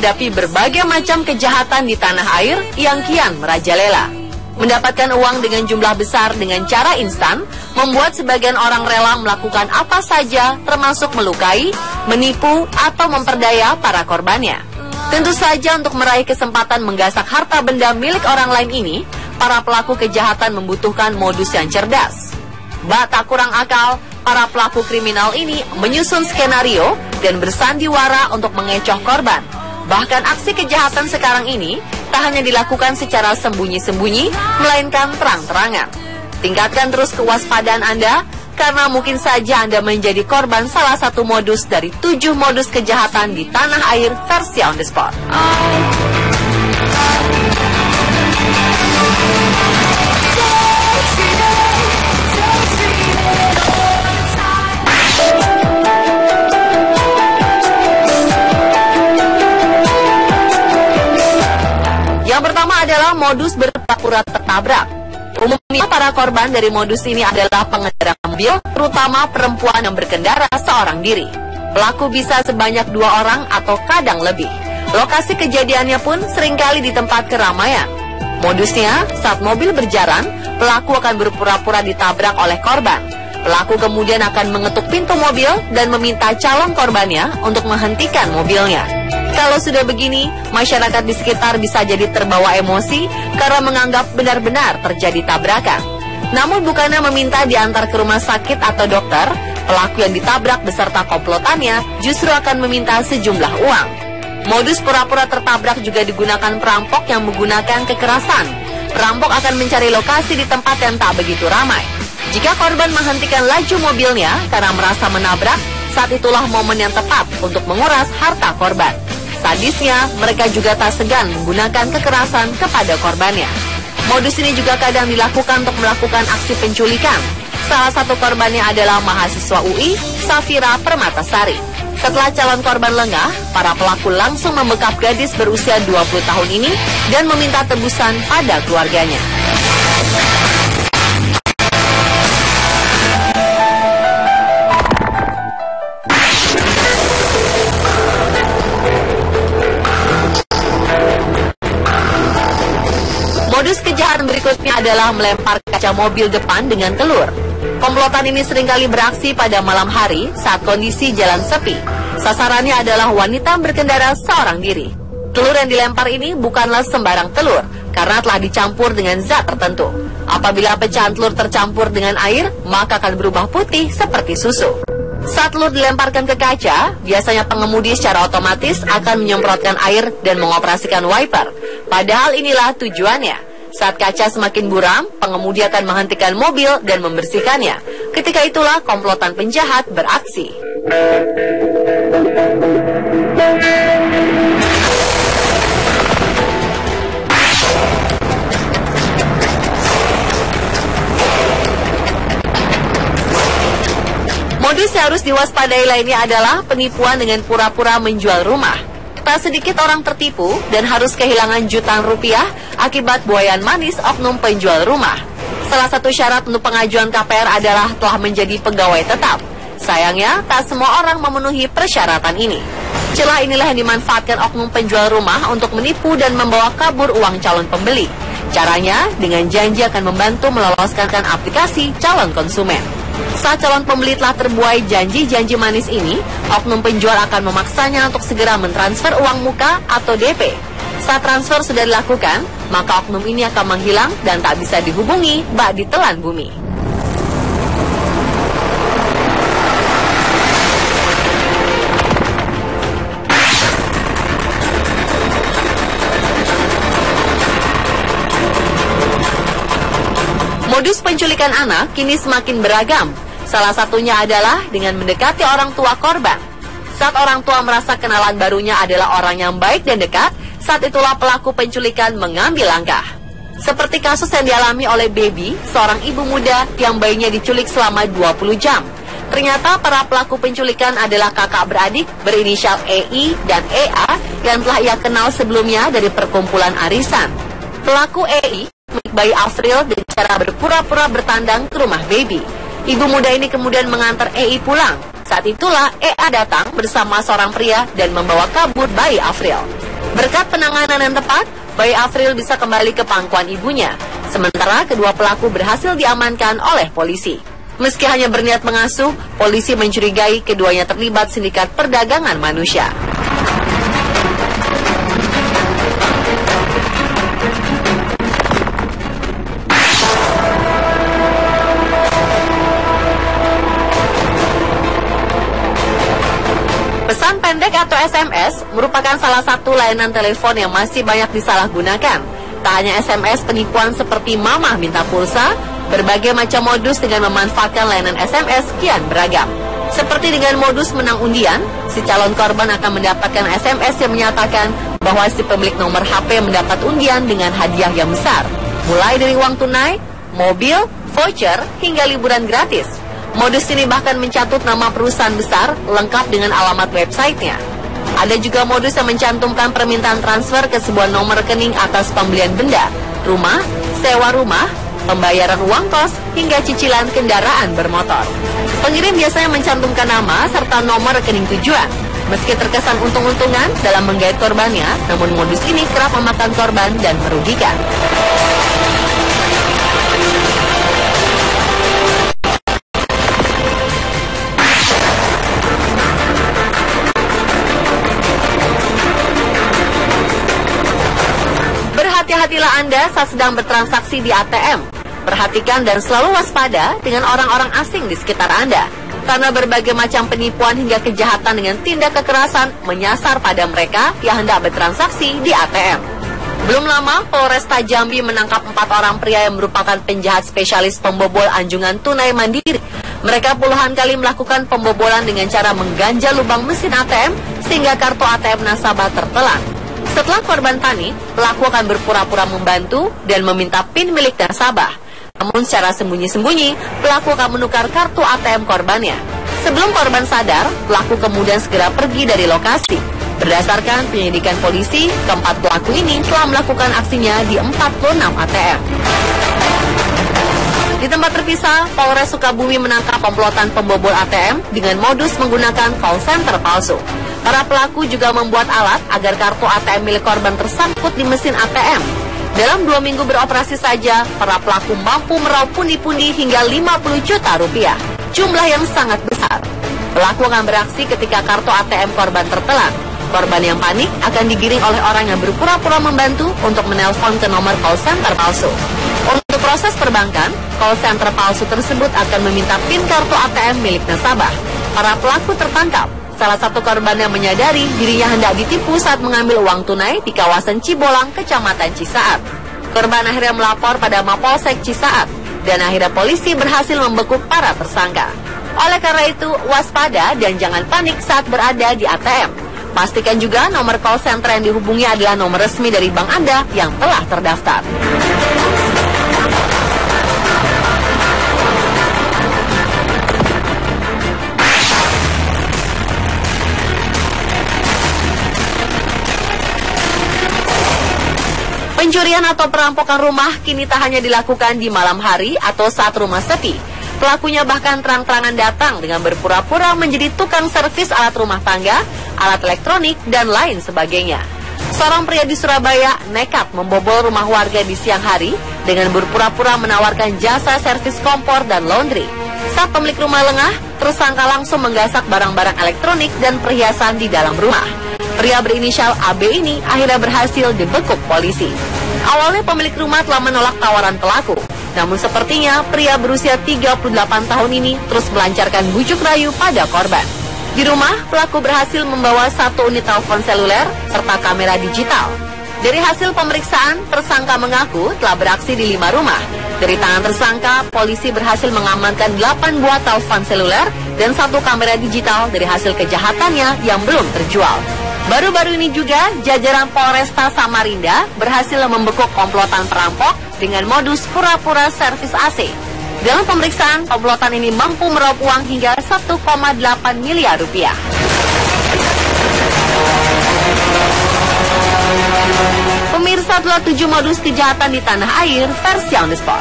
menghadapi berbagai macam kejahatan di tanah air yang kian merajalela. Mendapatkan uang dengan jumlah besar dengan cara instan membuat sebagian orang rela melakukan apa saja, termasuk melukai, menipu, atau memperdaya para korbannya. Tentu saja untuk meraih kesempatan menggasak harta benda milik orang lain ini, para pelaku kejahatan membutuhkan modus yang cerdas. Tak kurang akal, para pelaku kriminal ini menyusun skenario dan bersandiwara untuk mengecoh korban. Bahkan aksi kejahatan sekarang ini tak hanya dilakukan secara sembunyi-sembunyi, melainkan terang-terangan. Tingkatkan terus kewaspadaan Anda, karena mungkin saja Anda menjadi korban salah satu modus dari 7 modus kejahatan di tanah air versi on the spot. Yang pertama adalah modus berpura-pura tertabrak. Umumnya para korban dari modus ini adalah pengendara mobil, terutama perempuan yang berkendara seorang diri. Pelaku bisa sebanyak 2 orang atau kadang lebih. Lokasi kejadiannya pun seringkali di tempat keramaian. Modusnya, saat mobil berjalan, pelaku akan berpura-pura ditabrak oleh korban. Pelaku kemudian akan mengetuk pintu mobil dan meminta calon korbannya untuk menghentikan mobilnya. Kalau sudah begini, masyarakat di sekitar bisa jadi terbawa emosi karena menganggap benar-benar terjadi tabrakan. Namun bukannya meminta diantar ke rumah sakit atau dokter, pelaku yang ditabrak beserta komplotannya justru akan meminta sejumlah uang. Modus pura-pura tertabrak juga digunakan perampok yang menggunakan kekerasan. Perampok akan mencari lokasi di tempat yang tak begitu ramai. Jika korban menghentikan laju mobilnya karena merasa menabrak, saat itulah momen yang tepat untuk menguras harta korban. Sadisnya, mereka juga tak segan menggunakan kekerasan kepada korbannya. Modus ini juga kadang dilakukan untuk melakukan aksi penculikan. Salah satu korbannya adalah mahasiswa UI, Safira Permatasari. Setelah calon korban lengah, para pelaku langsung membekap gadis berusia 20 tahun ini dan meminta tebusan pada keluarganya. Modus kejahatan berikutnya adalah melempar kaca mobil depan dengan telur. Komplotan ini seringkali beraksi pada malam hari saat kondisi jalan sepi. Sasarannya adalah wanita berkendara seorang diri. Telur yang dilempar ini bukanlah sembarang telur, karena telah dicampur dengan zat tertentu. Apabila pecahan telur tercampur dengan air, maka akan berubah putih seperti susu. Saat telur dilemparkan ke kaca, biasanya pengemudi secara otomatis akan menyemprotkan air dan mengoperasikan wiper. Padahal inilah tujuannya. Saat kaca semakin buram, pengemudi akan menghentikan mobil dan membersihkannya. Ketika itulah komplotan penjahat beraksi. Modus yang harus diwaspadai lainnya adalah penipuan dengan pura-pura menjual rumah. Tak sedikit orang tertipu dan harus kehilangan jutaan rupiah akibat buayan manis oknum penjual rumah. Salah satu syarat untuk pengajuan KPR adalah telah menjadi pegawai tetap. Sayangnya, tak semua orang memenuhi persyaratan ini. Celah inilah yang dimanfaatkan oknum penjual rumah untuk menipu dan membawa kabur uang calon pembeli. Caranya, dengan janji akan membantu meloloskan aplikasi calon konsumen. Saat calon pembeli telah terbuai janji-janji manis ini, oknum penjual akan memaksanya untuk segera mentransfer uang muka atau DP. Saat transfer sudah dilakukan, maka oknum ini akan menghilang dan tak bisa dihubungi bak ditelan bumi. Modus penculikan anak kini semakin beragam. Salah satunya adalah dengan mendekati orang tua korban. Saat orang tua merasa kenalan barunya adalah orang yang baik dan dekat, saat itulah pelaku penculikan mengambil langkah. Seperti kasus yang dialami oleh Baby, seorang ibu muda yang bayinya diculik selama 20 jam. Ternyata para pelaku penculikan adalah kakak beradik berinisial EI dan EA yang telah ia kenal sebelumnya dari perkumpulan arisan. Pelaku EI milik bayi Afril dengan cara berpura-pura bertandang ke rumah Baby. Ibu muda ini kemudian mengantar EI pulang. Saat itulah EA datang bersama seorang pria dan membawa kabur bayi Afril. Berkat penanganan yang tepat, bayi Afril bisa kembali ke pangkuan ibunya. Sementara kedua pelaku berhasil diamankan oleh polisi. Meski hanya berniat mengasuh, polisi mencurigai keduanya terlibat sindikat perdagangan manusia. Pesan pendek atau SMS merupakan salah satu layanan telepon yang masih banyak disalahgunakan. Tak hanya SMS, penipuan seperti mamah minta pulsa, berbagai macam modus dengan memanfaatkan layanan SMS kian beragam. Seperti dengan modus menang undian, si calon korban akan mendapatkan SMS yang menyatakan bahwa si pemilik nomor HP mendapat undian dengan hadiah yang besar. Mulai dari uang tunai, mobil, voucher, hingga liburan gratis. Modus ini bahkan mencatut nama perusahaan besar lengkap dengan alamat websitenya. Ada juga modus yang mencantumkan permintaan transfer ke sebuah nomor rekening atas pembelian benda, rumah, sewa rumah, pembayaran uang kos, hingga cicilan kendaraan bermotor. Pengirim biasanya mencantumkan nama serta nomor rekening tujuan. Meski terkesan untung-untungan dalam menggait korbannya, namun modus ini kerap memakan korban dan merugikan. Hati-hatilah Anda saat sedang bertransaksi di ATM. Perhatikan dan selalu waspada dengan orang-orang asing di sekitar Anda. Karena berbagai macam penipuan hingga kejahatan dengan tindak kekerasan menyasar pada mereka yang hendak bertransaksi di ATM. Belum lama, Polresta Jambi menangkap 4 orang pria yang merupakan penjahat spesialis pembobol anjungan tunai mandiri. Mereka puluhan kali melakukan pembobolan dengan cara mengganja lubang mesin ATM sehingga kartu ATM nasabah tertelan. Setelah korban panik, pelaku akan berpura-pura membantu dan meminta PIN milik nasabah. Namun secara sembunyi-sembunyi, pelaku akan menukar kartu ATM korbannya. Sebelum korban sadar, pelaku kemudian segera pergi dari lokasi. Berdasarkan penyelidikan polisi, keempat pelaku ini telah melakukan aksinya di 46 ATM. Di tempat terpisah, Polres Sukabumi menangkap komplotan pembobol ATM dengan modus menggunakan call center palsu. Para pelaku juga membuat alat agar kartu ATM milik korban tersangkut di mesin ATM. Dalam 2 minggu beroperasi saja, para pelaku mampu meraup pundi-pundi hingga 50 juta rupiah. Jumlah yang sangat besar. Pelaku akan beraksi ketika kartu ATM korban tertelan. Korban yang panik akan digiring oleh orang yang berpura-pura membantu untuk menelpon ke nomor call center palsu. Untuk proses perbankan, call center palsu tersebut akan meminta PIN kartu ATM milik nasabah. Para pelaku tertangkap. Salah satu korban yang menyadari dirinya hendak ditipu saat mengambil uang tunai di kawasan Cibolang, Kecamatan Cisaat. Korban akhirnya melapor pada Mapolsek Cisaat dan akhirnya polisi berhasil membekuk para tersangka. Oleh karena itu, waspada dan jangan panik saat berada di ATM. Pastikan juga nomor call center yang dihubungi adalah nomor resmi dari bank Anda yang telah terdaftar. Pencurian atau perampokan rumah kini tak hanya dilakukan di malam hari atau saat rumah sepi. Pelakunya bahkan terang-terangan datang dengan berpura-pura menjadi tukang servis alat rumah tangga, alat elektronik, dan lain sebagainya. Seorang pria di Surabaya nekat membobol rumah warga di siang hari dengan berpura-pura menawarkan jasa servis kompor dan laundry. Saat pemilik rumah lengah, tersangka langsung menggasak barang-barang elektronik dan perhiasan di dalam rumah. Pria berinisial AB ini akhirnya berhasil dibekuk polisi. Awalnya pemilik rumah telah menolak tawaran pelaku. Namun sepertinya pria berusia 38 tahun ini terus melancarkan bujuk rayu pada korban. Di rumah, pelaku berhasil membawa 1 unit telepon seluler serta kamera digital. Dari hasil pemeriksaan, tersangka mengaku telah beraksi di 5 rumah. Dari tangan tersangka, polisi berhasil mengamankan 8 buah telepon seluler dan 1 kamera digital dari hasil kejahatannya yang belum terjual. Baru-baru ini juga, jajaran Polresta Samarinda berhasil membekuk komplotan perampok dengan modus pura-pura servis AC. Dalam pemeriksaan, komplotan ini mampu meraup uang hingga 1,8 miliar rupiah. Pemirsa, telah 7 modus kejahatan di tanah air versi on the spot.